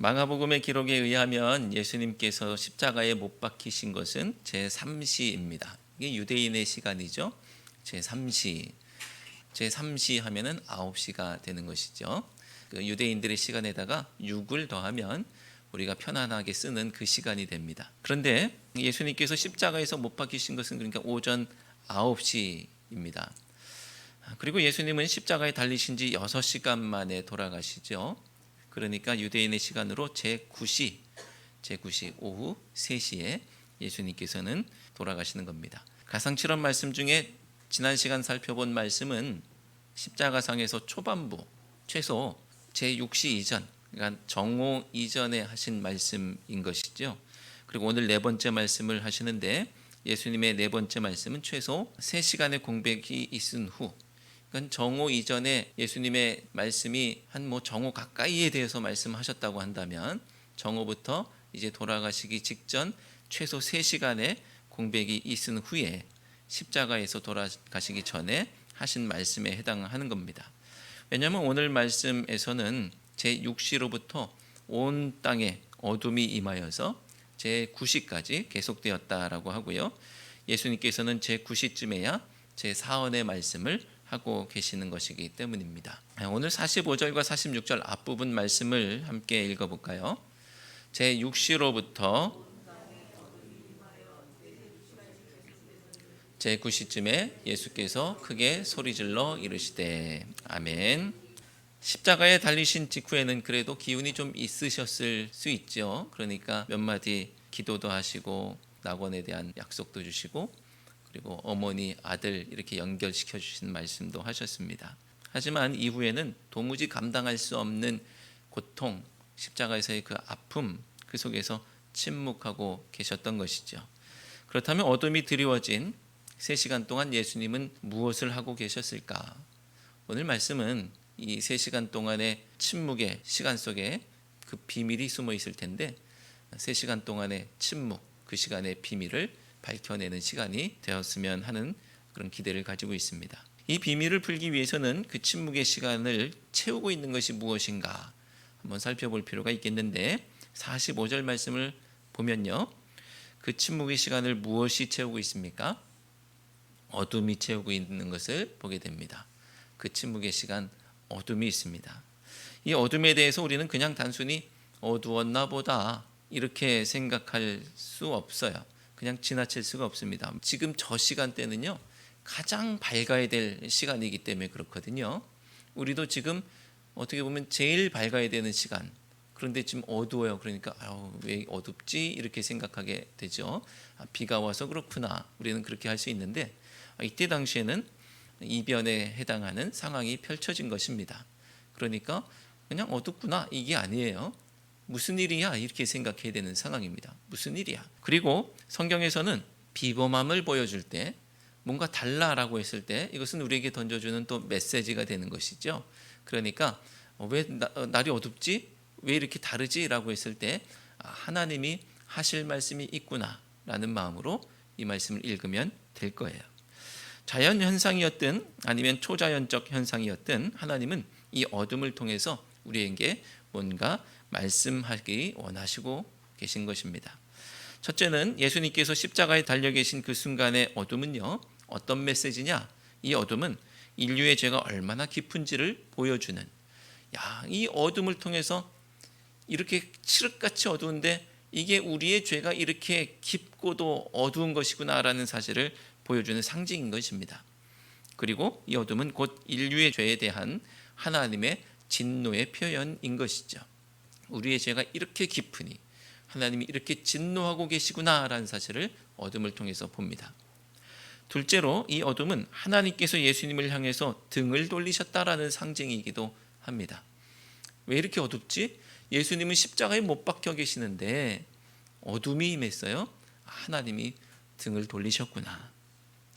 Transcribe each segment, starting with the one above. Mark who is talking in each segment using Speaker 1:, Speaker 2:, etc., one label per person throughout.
Speaker 1: 마가복음의 기록에 의하면 예수님께서 십자가에 못 박히신 것은 제3시입니다. 이게 유대인의 시간이죠. 제3시. 제3시 하면은 9시가 되는 것이죠. 그 유대인들의 시간에다가 6을 더하면 우리가 편안하게 쓰는 그 시간이 됩니다. 그런데 예수님께서 십자가에서 못 박히신 것은 그러니까 오전 9시입니다. 그리고 예수님은 십자가에 달리신 지 6시간 만에 돌아가시죠. 그러니까 유대인의 시간으로 제9시 오후 3시에 예수님께서는 돌아가시는 겁니다. 가상칠언 말씀 중에 지난 시간 살펴본 말씀은 십자가상에서 초반부 최소 제6시 이전, 그러니까 정오 이전에 하신 말씀인 것이죠. 그리고 오늘 네 번째 말씀을 하시는데 예수님의 네 번째 말씀은 최소 3시간의 공백이 있은 후, 그러니까 정오 이전에 예수님의 말씀이 한 정오 가까이에 대해서 말씀하셨다고 한다면 정오부터 이제 돌아가시기 직전 최소 3시간의 공백이 있은 후에 십자가에서 돌아가시기 전에 하신 말씀에 해당하는 겁니다. 왜냐하면 오늘 말씀에서는 제6시로부터 온 땅에 어둠이 임하여서 제9시까지 계속되었다라고 하고요. 예수님께서는 제9시쯤에야 제4원의 말씀을 하고 계시는 것이기 때문입니다. 오늘 45절과 46절 앞부분 말씀을 함께 읽어볼까요? 제6시로부터 제9시쯤에 예수께서 크게 소리질러 이르시되 아멘. 십자가에 달리신 직후에는 그래도 기운이 좀 있으셨을 수 있죠. 그러니까 몇 마디 기도도 하시고 낙원에 대한 약속도 주시고 그리고 어머니 아들 이렇게 연결시켜 주신 말씀도 하셨습니다. 하지만 이후에는 도무지 감당할 수 없는 고통, 십자가에서의 그 아픔, 그 속에서 침묵하고 계셨던 것이죠. 그렇다면 어둠이 드리워진 3시간 동안 예수님은 무엇을 하고 계셨을까? 오늘 말씀은 이 3시간 동안의 침묵의 시간 속에 그 비밀이 숨어 있을 텐데 3시간 동안의 침묵, 그 시간의 비밀을 밝혀내는 시간이 되었으면 하는 그런 기대를 가지고 있습니다. 이 비밀을 풀기 위해서는 그 침묵의 시간을 채우고 있는 것이 무엇인가 한번 살펴볼 필요가 있겠는데 45절 말씀을 보면요. 그 침묵의 시간을 무엇이 채우고 있습니까? 어둠이 채우고 있는 것을 보게 됩니다. 그 침묵의 시간 어둠이 있습니다. 이 어둠에 대해서 우리는 그냥 단순히 어두웠나 보다 이렇게 생각할 수 없어요. 그냥 지나칠 수가 없습니다. 지금 저 시간대는요 가장 밝아야 될 시간이기 때문에 그렇거든요. 우리도 지금 어떻게 보면 제일 밝아야 되는 시간, 그런데 지금 어두워요. 그러니까 왜 어둡지 이렇게 생각하게 되죠. 비가 와서 그렇구나, 우리는 그렇게 할 수 있는데 이때 당시에는 이변에 해당하는 상황이 펼쳐진 것입니다. 그러니까 그냥 어둡구나 이게 아니에요. 무슨 일이야 이렇게 생각해야 되는 상황입니다. 무슨 일이야. 그리고 성경에서는 비범함을 보여줄 때 뭔가 달라라고 했을 때 이것은 우리에게 던져주는 또 메시지가 되는 것이죠. 그러니까 왜 날이 어둡지? 왜 이렇게 다르지? 라고 했을 때 하나님이 하실 말씀이 있구나라는 마음으로 이 말씀을 읽으면 될 거예요. 자연현상이었든 아니면 초자연적 현상이었든 하나님은 이 어둠을 통해서 우리에게 뭔가 말씀하기 원하시고 계신 것입니다. 첫째는 예수님께서 십자가에 달려 계신 그 순간의 어둠은요, 어떤 메시지냐? 이 어둠은 인류의 죄가 얼마나 깊은지를 보여주는, 이 어둠을 통해서 이렇게 칠흑같이 어두운데 이게 우리의 죄가 이렇게 깊고도 어두운 것이구나라는 사실을 보여주는 상징인 것입니다. 그리고 이 어둠은 곧 인류의 죄에 대한 하나님의 진노의 표현인 것이죠. 우리의 죄가 이렇게 깊으니 하나님이 이렇게 진노하고 계시구나라는 사실을 어둠을 통해서 봅니다. 둘째로 이 어둠은 하나님께서 예수님을 향해서 등을 돌리셨다라는 상징이기도 합니다. 왜 이렇게 어둡지? 예수님은 십자가에 못 박혀 계시는데 어둠이 임했어요. 하나님이 등을 돌리셨구나,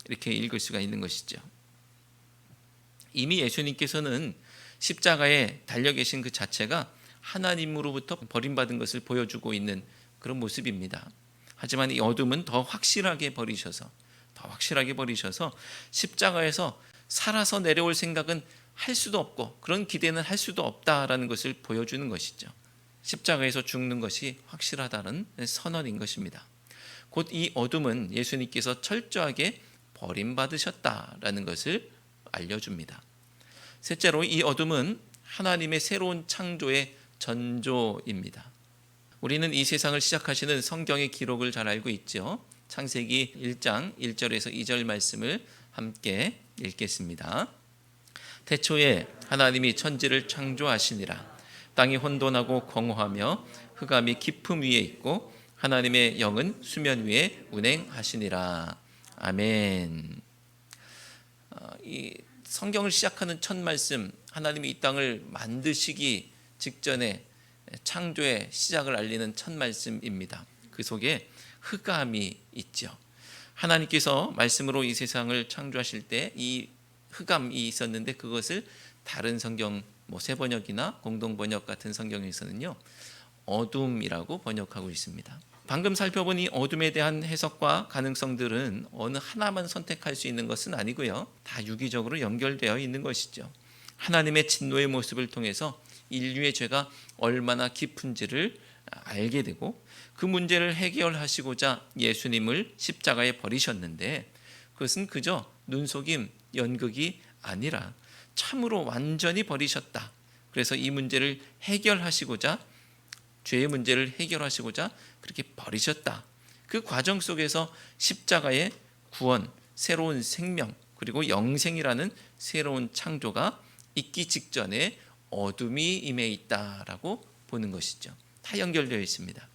Speaker 1: 이렇게 읽을 수가 있는 것이죠. 이미 예수님께서는 십자가에 달려 계신 그 자체가 하나님으로부터 버림받은 것을 보여주고 있는 그런 모습입니다. 하지만 이 어둠은 더 확실하게 버리셔서 십자가에서 살아서 내려올 생각은 할 수도 없고 그런 기대는 할 수도 없다라는 것을 보여주는 것이죠. 십자가에서 죽는 것이 확실하다는 선언인 것입니다. 곧 이 어둠은 예수님께서 철저하게 버림받으셨다라는 것을 알려줍니다. 셋째로 이 어둠은 하나님의 새로운 창조의 전조입니다. 우리는 이 세상을 시작하시는 성경의 기록을 잘 알고 있죠. 창세기 1장 1절에서 2절 말씀을 함께 읽겠습니다. 태초에 하나님이 천지를 창조하시니라. 땅이 혼돈하고 공허하며 흑암이 깊음 위에 있고 하나님의 영은 수면 위에 운행하시니라. 아멘. 이 성경을 시작하는 첫 말씀, 하나님이 이 땅을 만드시기 직전에 창조의 시작을 알리는 첫 말씀입니다. 그 속에 흑암이 있죠. 하나님께서 말씀으로 이 세상을 창조하실 때 이 흑암이 있었는데 그것을 다른 성경 세번역이나 공동번역 같은 성경에서는요 어둠이라고 번역하고 있습니다. 방금 살펴본 이 어둠에 대한 해석과 가능성들은 어느 하나만 선택할 수 있는 것은 아니고요, 다 유기적으로 연결되어 있는 것이죠. 하나님의 진노의 모습을 통해서 인류의 죄가 얼마나 깊은지를 알게 되고 그 문제를 해결하시고자 예수님을 십자가에 버리셨는데 그것은 그저 눈속임, 연극이 아니라 참으로 완전히 버리셨다. 그래서 이 문제를 해결하시고자, 죄의 문제를 해결하시고자 그렇게 버리셨다. 그 과정 속에서 십자가의 구원, 새로운 생명, 그리고 영생이라는 새로운 창조가 있기 직전에 어둠이 임해 있다라고 보는 것이죠. 다 연결되어 있습니다.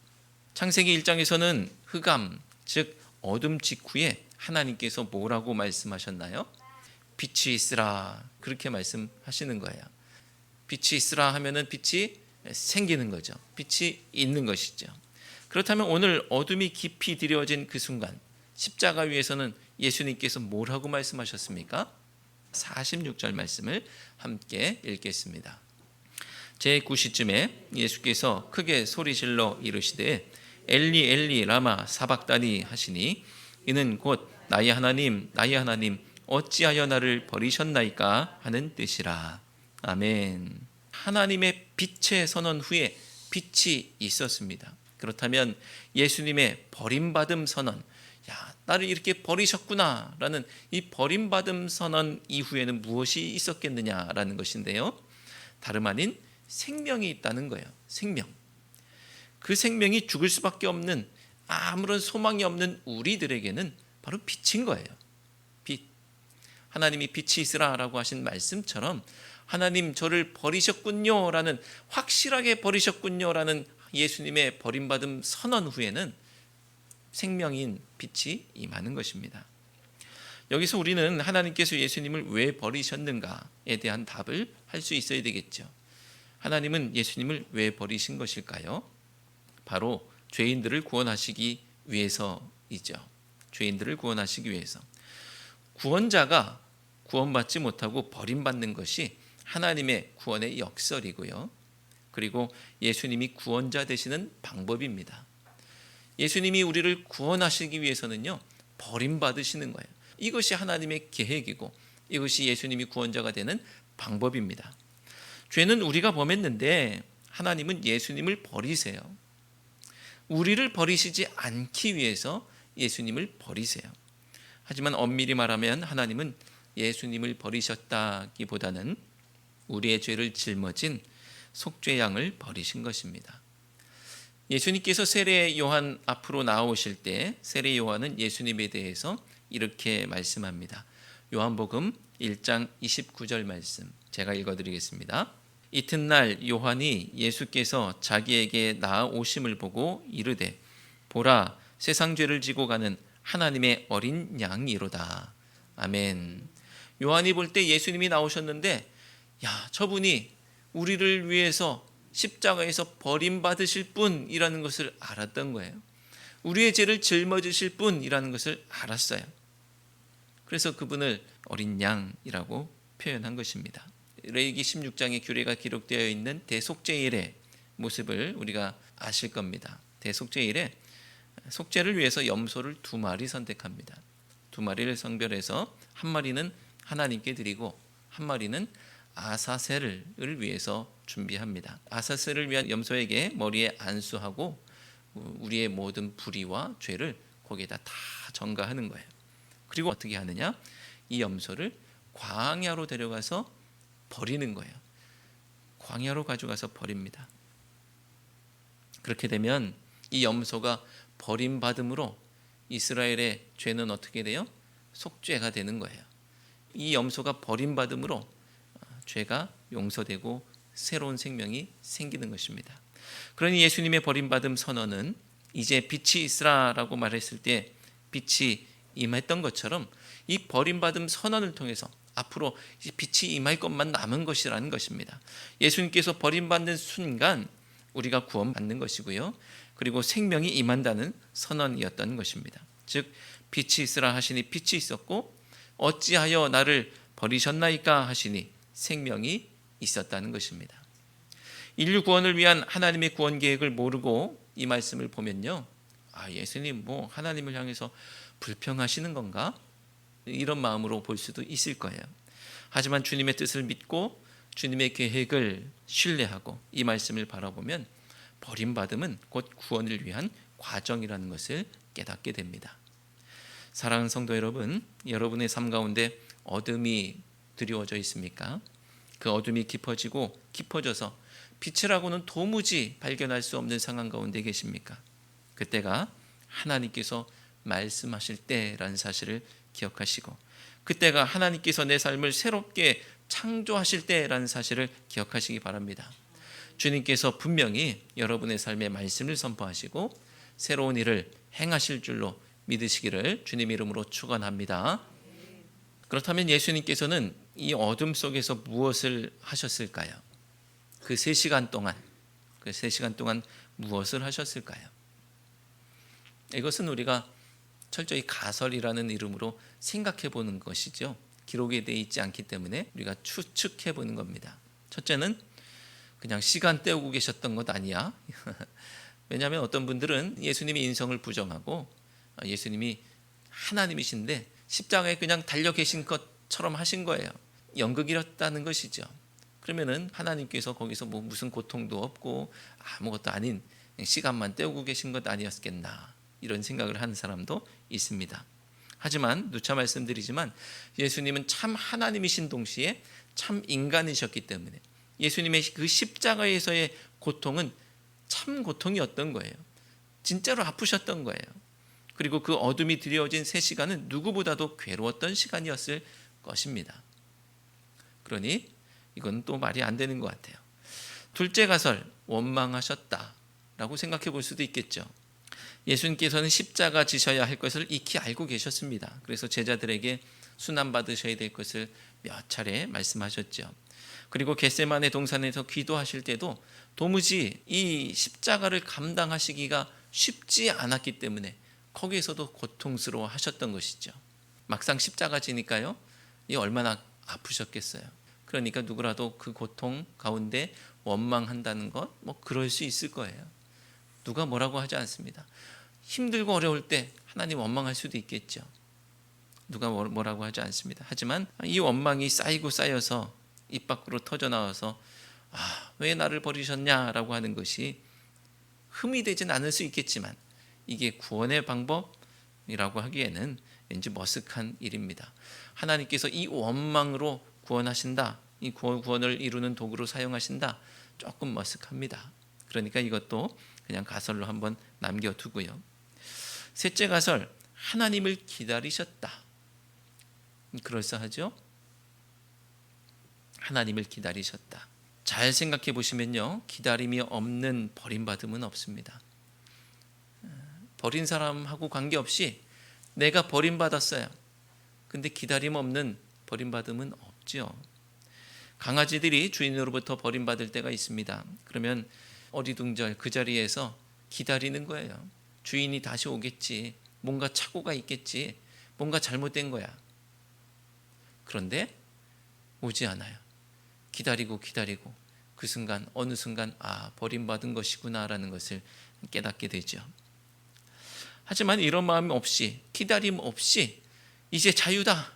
Speaker 1: 창세기 1장에서는 흑암, 즉 어둠 직후에 하나님께서 뭐라고 말씀하셨나요? 빛이 있으라, 그렇게 말씀하시는 거예요. 빛이 있으라 하면은 빛이 생기는 거죠. 빛이 있는 것이죠. 그렇다면 오늘 어둠이 깊이 드려진 그 순간 십자가 위에서는 예수님께서 뭐라고 말씀하셨습니까? 46절 말씀을 함께 읽겠습니다. 제9시쯤에 예수께서 크게 소리질러 이르시되 엘리 엘리 라마 사박다니 하시니 이는 곧 나의 하나님 나의 하나님 어찌하여 나를 버리셨나이까 하는 뜻이라. 아멘. 하나님의 빛의 선언 후에 빛이 있었습니다. 그렇다면 예수님의 버림받음 선언, 나를 이렇게 버리셨구나 라는 이 버림받음 선언 이후에는 무엇이 있었겠느냐라는 것인데요, 다름 아닌 생명이 있다는 거예요. 생명. 그 생명이 죽을 수밖에 없는, 아무런 소망이 없는 우리들에게는 바로 빛인 거예요. 빛. 하나님이 빛이 있으라라고 하신 말씀처럼 하나님 저를 버리셨군요 라는, 확실하게 버리셨군요 라는 예수님의 버림받음 선언 후에는 생명인 빛이 임하는 것입니다. 여기서 우리는 하나님께서 예수님을 왜 버리셨는가에 대한 답을 할 수 있어야 되겠죠. 하나님은 예수님을 왜 버리신 것일까요? 바로 죄인들을 구원하시기 위해서이죠. 죄인들을 구원하시기 위해서. 구원자가 구원받지 못하고 버림받는 것이 하나님의 구원의 역설이고요. 그리고 예수님이 구원자 되시는 방법입니다. 예수님이 우리를 구원하시기 위해서는요, 버림받으시는 거예요. 이것이 하나님의 계획이고 이것이 예수님이 구원자가 되는 방법입니다. 죄는 우리가 범했는데 하나님은 예수님을 버리세요. 우리를 버리시지 않기 위해서 예수님을 버리세요. 하지만 엄밀히 말하면 하나님은 예수님을 버리셨다기보다는 우리의 죄를 짊어진 속죄양을 버리신 것입니다. 예수님께서 세례 요한 앞으로 나오실 때 세례 요한은 예수님에 대해서 이렇게 말씀합니다. 요한복음 1장 29절 말씀 제가 읽어드리겠습니다. 이튿날 요한이 예수께서 자기에게 나아오심을 보고 이르되 보라 세상 죄를 지고 가는 하나님의 어린 양이로다. 아멘. 요한이 볼 때 예수님이 나오셨는데 저분이 우리를 위해서 십자가에서 버림받으실 분이라는 것을 알았던 거예요. 우리의 죄를 짊어지실 분이라는 것을 알았어요. 그래서 그분을 어린 양이라고 표현한 것입니다. 레위기 16장의 규례가 기록되어 있는 대속죄일의 모습을 우리가 아실 겁니다. 대속죄일에 속죄를 위해서 염소를 2마리 선택합니다. 2마리를 성별해서 한 마리는 하나님께 드리고 한 마리는 아사셀을 위해서 준비합니다. 아사셀을 위한 염소에게 머리에 안수하고 우리의 모든 불의와 죄를 거기에다 다 전가하는 거예요. 그리고 어떻게 하느냐? 이 염소를 광야로 데려가서 버리는 거예요. 광야로 가져가서 버립니다. 그렇게 되면 이 염소가 버림받음으로 이스라엘의 죄는 어떻게 돼요? 속죄가 되는 거예요. 이 염소가 버림받음으로 죄가 용서되고 새로운 생명이 생기는 것입니다. 그러니 예수님의 버림받음 선언은 이제 빛이 있으라라고 말했을 때 빛이 임했던 것처럼 이 버림받음 선언을 통해서 앞으로 빛이 임할 것만 남은 것이라는 것입니다. 예수님께서 버림받는 순간 우리가 구원받는 것이고요. 그리고 생명이 임한다는 선언이었던 것입니다. 즉 빛이 있으라 하시니 빛이 있었고 어찌하여 나를 버리셨나이까 하시니 생명이 있었다는 것입니다. 인류 구원을 위한 하나님의 구원 계획을 모르고 이 말씀을 보면요, 예수님 뭐 하나님을 향해서 불평하시는 건가? 이런 마음으로 볼 수도 있을 거예요. 하지만 주님의 뜻을 믿고 주님의 계획을 신뢰하고 이 말씀을 바라보면 버림받음은 곧 구원을 위한 과정이라는 것을 깨닫게 됩니다. 사랑하는 성도 여러분, 여러분의 삶 가운데 어둠이 드리워져 있습니까? 그 어둠이 깊어지고 깊어져서 빛이라고는 도무지 발견할 수 없는 상황 가운데 계십니까? 그때가 하나님께서 말씀하실 때라는 사실을 기억하시고 그때가 하나님께서 내 삶을 새롭게 창조하실 때라는 사실을 기억하시기 바랍니다. 주님께서 분명히 여러분의 삶에 말씀을 선포하시고 새로운 일을 행하실 줄로 믿으시기를 주님 이름으로 축원합니다. 그렇다면 예수님께서는 이 어둠 속에서 무엇을 하셨을까요? 그 3시간 동안 무엇을 하셨을까요? 이것은 우리가 철저히 가설이라는 이름으로 생각해 보는 것이죠. 기록에 되어 있지 않기 때문에 우리가 추측해 보는 겁니다. 첫째는 그냥 시간 때우고 계셨던 것 아니야? 왜냐하면 어떤 분들은 예수님의 인성을 부정하고 예수님이 하나님이신데 십자가에 그냥 달려 계신 것처럼 하신 거예요. 연극이었다는 것이죠. 그러면은 하나님께서 거기서 뭐 무슨 고통도 없고 아무것도 아닌 시간만 때우고 계신 것 아니었겠나, 이런 생각을 하는 사람도 있습니다. 하지만 누차 말씀드리지만 예수님은 참 하나님이신 동시에 참 인간이셨기 때문에 예수님의 그 십자가에서의 고통은 참 고통이었던 거예요. 진짜로 아프셨던 거예요. 그리고 그 어둠이 드리워진 3시간은 누구보다도 괴로웠던 시간이었을 것입니다. 그러니 이건 또 말이 안 되는 것 같아요. 둘째 가설, 원망하셨다라고 생각해 볼 수도 있겠죠. 예수님께서는 십자가 지셔야 할 것을 익히 알고 계셨습니다. 그래서 제자들에게 순환받으셔야 될 것을 몇 차례 말씀하셨죠. 그리고 겟세마네 동산에서 기도하실 때도 도무지 이 십자가를 감당하시기가 쉽지 않았기 때문에 거기에서도 고통스러워 하셨던 것이죠. 막상 십자가 지니까요, 이 얼마나 아프셨겠어요. 그러니까 누구라도 그 고통 가운데 원망한다는 것, 뭐 그럴 수 있을 거예요. 누가 뭐라고 하지 않습니다. 힘들고 어려울 때 하나님 원망할 수도 있겠죠. 누가 뭐라고 하지 않습니다. 하지만 이 원망이 쌓이고 쌓여서 입 밖으로 터져나와서 왜 나를 버리셨냐라고 하는 것이 흠이 되진 않을 수 있겠지만 이게 구원의 방법이라고 하기에는 왠지 머쓱한 일입니다. 하나님께서 이 원망으로 구원하신다, 이 구원을 이루는 도구로 사용하신다, 조금 머쓱합니다. 그러니까 이것도 그냥 가설로 한번 남겨두고요. 셋째 가설, 하나님을 기다리셨다. 그럴싸하죠? 하나님을 기다리셨다. 잘 생각해 보시면요, 기다림이 없는 버림받음은 없습니다. 버린 사람하고 관계없이 내가 버림받았어요. 근데 기다림 없는 버림받음은 없죠. 강아지들이 주인으로부터 버림받을 때가 있습니다. 그러면 어리둥절 그 자리에서 기다리는 거예요. 주인이 다시 오겠지, 뭔가 착오가 있겠지, 뭔가 잘못된 거야. 그런데 오지 않아요. 기다리고 그 순간, 어느 순간 버림받은 것이구나라는 것을 깨닫게 되죠. 하지만 이런 마음 없이, 기다림 없이 이제 자유다,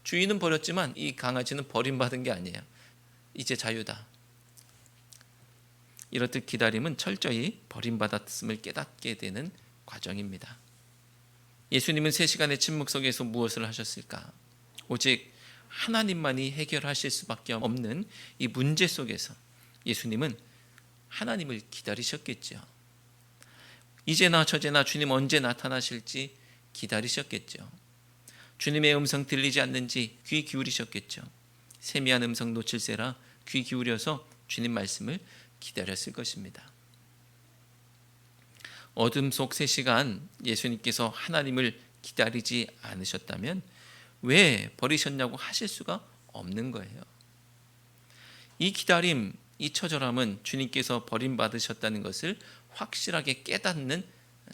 Speaker 1: 주인은 버렸지만 이 강아지는 버림받은 게 아니에요. 이제 자유다. 이렇듯 기다림은 철저히 버림받았음을 깨닫게 되는 과정입니다. 예수님은 3시간의 침묵 속에서 무엇을 하셨을까? 오직 하나님만이 해결하실 수밖에 없는 이 문제 속에서 예수님은 하나님을 기다리셨겠죠. 이제나 저제나 주님 언제 나타나실지 기다리셨겠죠. 주님의 음성 들리지 않는지 귀 기울이셨겠죠. 세미한 음성 놓칠세라 귀 기울여서 주님 말씀을 기다렸을 것입니다. 어둠 속 3시간 예수님께서 하나님을 기다리지 않으셨다면 왜 버리셨냐고 하실 수가 없는 거예요. 이 기다림, 이 처절함은 주님께서 버림받으셨다는 것을 확실하게 깨닫는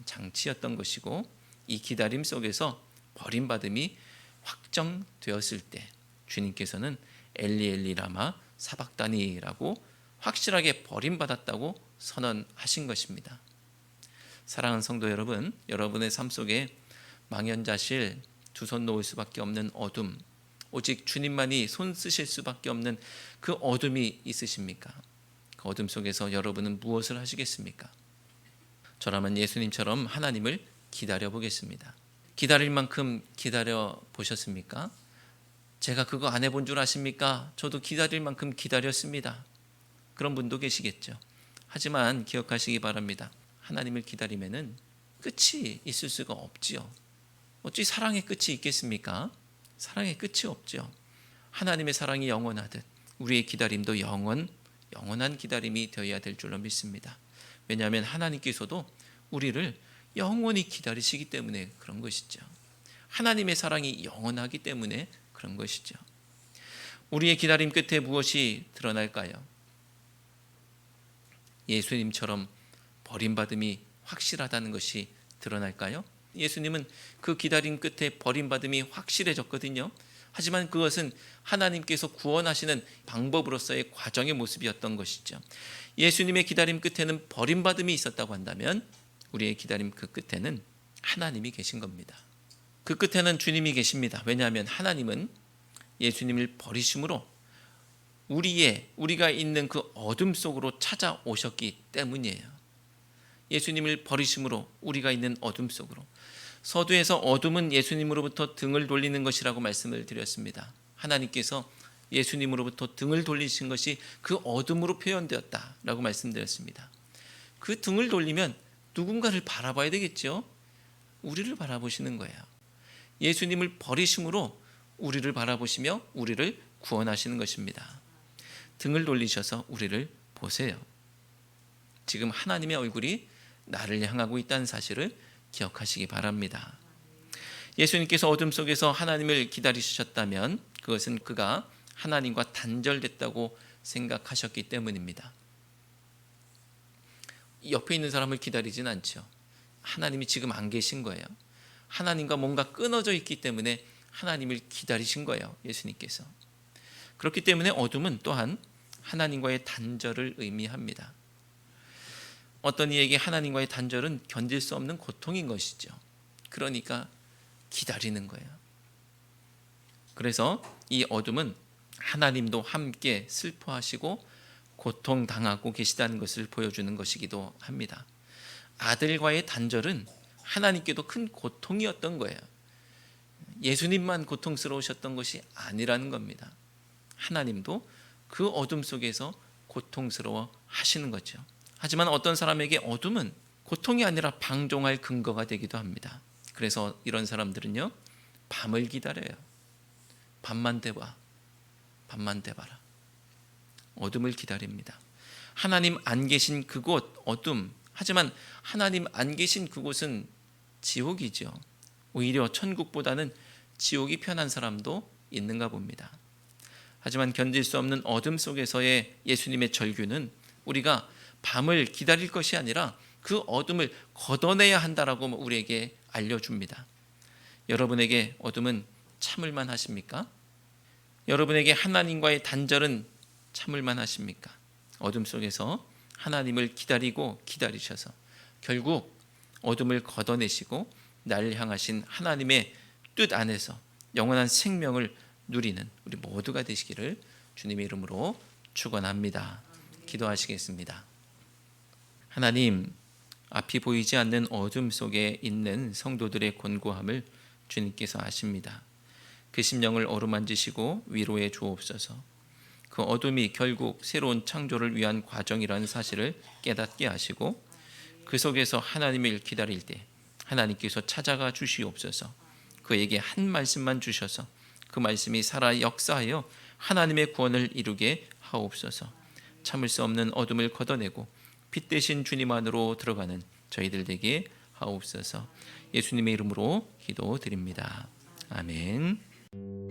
Speaker 1: 장치였던 것이고, 이 기다림 속에서 버림받음이 확정되었을 때 주님께서는 엘리 엘리 라마 사박다니라고 확실하게 버림받았다고 선언하신 것입니다. 사랑하는 성도 여러분, 여러분의 삶 속에 망연자실, 두 손 놓을 수밖에 없는 어둠, 오직 주님만이 손 쓰실 수밖에 없는 그 어둠이 있으십니까? 그 어둠 속에서 여러분은 무엇을 하시겠습니까? 저라면 예수님처럼 하나님을 기다려 보겠습니다. 기다릴 만큼 기다려 보셨습니까? 제가 그거 안 해본 줄 아십니까? 저도 기다릴 만큼 기다렸습니다. 그런 분도 계시겠죠. 하지만 기억하시기 바랍니다. 하나님을 기다리면은 끝이 있을 수가 없지요. 어찌 사랑의 끝이 있겠습니까? 사랑의 끝이 없죠. 하나님의 사랑이 영원하듯 우리의 기다림도 영원한 기다림이 되어야 될 줄로 믿습니다. 왜냐하면 하나님께서도 우리를 영원히 기다리시기 때문에 그런 것이죠. 하나님의 사랑이 영원하기 때문에 그런 것이죠. 우리의 기다림 끝에 무엇이 드러날까요? 예수님처럼 버림받음이 확실하다는 것이 드러날까요? 예수님은 그 기다림 끝에 버림받음이 확실해졌거든요. 하지만 그것은 하나님께서 구원하시는 방법으로서의 과정의 모습이었던 것이죠. 예수님의 기다림 끝에는 버림받음이 있었다고 한다면 우리의 기다림 그 끝에는 하나님이 계신 겁니다. 그 끝에는 주님이 계십니다. 왜냐하면 하나님은 예수님을 버리심으로 우리가 있는 그 어둠 속으로 찾아오셨기 때문이에요. 예수님을 버리심으로 우리가 있는 어둠 속으로. 서두에서 어둠은 예수님으로부터 등을 돌리는 것이라고 말씀을 드렸습니다. 하나님께서 예수님으로부터 등을 돌리신 것이 그 어둠으로 표현되었다라고 말씀드렸습니다. 그 등을 돌리면 누군가를 바라봐야 되겠죠. 우리를 바라보시는 거예요. 예수님을 버리심으로 우리를 바라보시며 우리를 구원하시는 것입니다. 등을 돌리셔서 우리를 보세요. 지금 하나님의 얼굴이 나를 향하고 있다는 사실을 기억하시기 바랍니다. 예수님께서 어둠 속에서 하나님을 기다리셨다면 그것은 그가 하나님과 단절됐다고 생각하셨기 때문입니다. 옆에 있는 사람을 기다리진 않죠. 하나님이 지금 안 계신 거예요. 하나님과 뭔가 끊어져 있기 때문에 하나님을 기다리신 거예요. 예수님께서. 그렇기 때문에 어둠은 또한 하나님과의 단절을 의미합니다. 어떤 이에게 하나님과의 단절은 견딜 수 없는 고통인 것이죠. 그러니까 기다리는 거예요. 그래서 이 어둠은 하나님도 함께 슬퍼하시고 고통당하고 계시다는 것을 보여주는 것이기도 합니다. 아들과의 단절은 하나님께도 큰 고통이었던 거예요. 예수님만 고통스러우셨던 것이 아니라는 겁니다. 하나님도 그 어둠 속에서 고통스러워 하시는 거죠. 하지만 어떤 사람에게 어둠은 고통이 아니라 방종할 근거가 되기도 합니다. 그래서 이런 사람들은요, 밤을 기다려요. 밤만 돼봐, 밤만 돼봐라. 어둠을 기다립니다. 하나님 안 계신 그곳 어둠, 하지만 하나님 안 계신 그곳은 지옥이죠. 오히려 천국보다는 지옥이 편한 사람도 있는가 봅니다. 하지만 견딜 수 없는 어둠 속에서의 예수님의 절규는 우리가 밤을 기다릴 것이 아니라 그 어둠을 걷어내야 한다라고 우리에게 알려줍니다. 여러분에게 어둠은 참을만 하십니까? 여러분에게 하나님과의 단절은 참을만 하십니까? 어둠 속에서 하나님을 기다리고 기다리셔서 결국 어둠을 걷어내시고 나를 향하신 하나님의 뜻 안에서 영원한 생명을 누리는 우리 모두가 되시기를 주님의 이름으로 축원합니다. 기도하시겠습니다. 하나님, 앞이 보이지 않는 어둠 속에 있는 성도들의 곤고함을 주님께서 아십니다. 그 심령을 어루만지시고 위로해 주옵소서. 그 어둠이 결국 새로운 창조를 위한 과정이라는 사실을 깨닫게 하시고 그 속에서 하나님을 기다릴 때 하나님께서 찾아가 주시옵소서. 그에게 한 말씀만 주셔서 그 말씀이 살아 역사하여 하나님의 구원을 이루게 하옵소서. 참을 수 없는 어둠을 걷어내고 빛 대신 주님 안으로 들어가는 저희들 되게 하옵소서. 예수님의 이름으로 기도드립니다. 아멘.